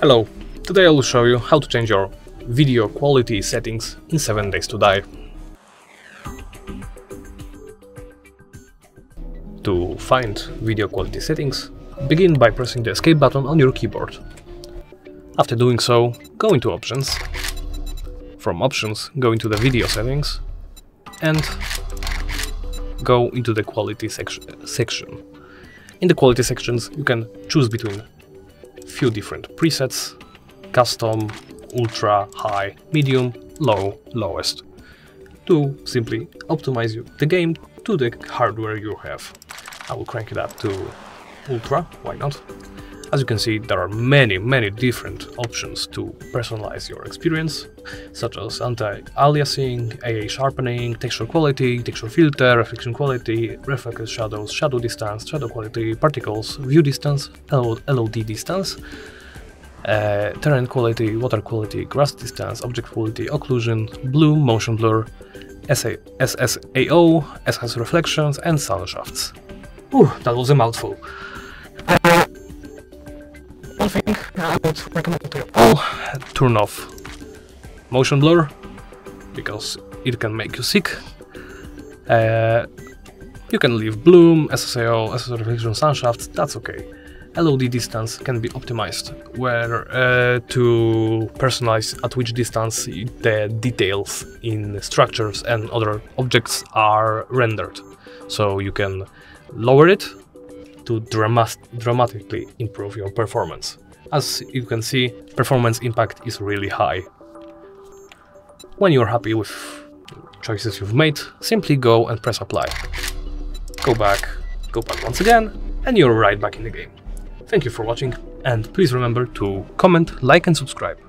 Hello, today I will show you how to change your video quality settings in 7 days to die. To find video quality settings, begin by pressing the escape button on your keyboard. After doing so, go into options. From options, go into the video settings and go into the quality section. In the quality sections, you can choose between few different presets: custom, ultra, high, medium, low, lowest, to simply optimize the game to the hardware you have. I will crank it up to ultra, why not? As you can see, there are many different options to personalize your experience, such as anti-aliasing, AA sharpening, texture quality, texture filter, reflection quality, reflected shadows, shadow distance, shadow quality, particles, view distance, LOD distance, terrain quality, water quality, grass distance, object quality, occlusion, bloom, motion blur, SSAO, SS reflections, and sun shafts. Ooh, that was a mouthful. One thing I would recommend to you all: turn off motion blur, because it can make you sick. You can leave bloom, SSAO, SS reflection, sun shafts, that's okay. LOD distance can be optimized where to personalize at which distance the details in structures and other objects are rendered. So you can lower it to dramatically improve your performance. As you can see, performance impact is really high. When you're happy with choices you've made, simply go and press apply. Go back once again, and you're right back in the game. Thank you for watching, and please remember to comment, like and subscribe.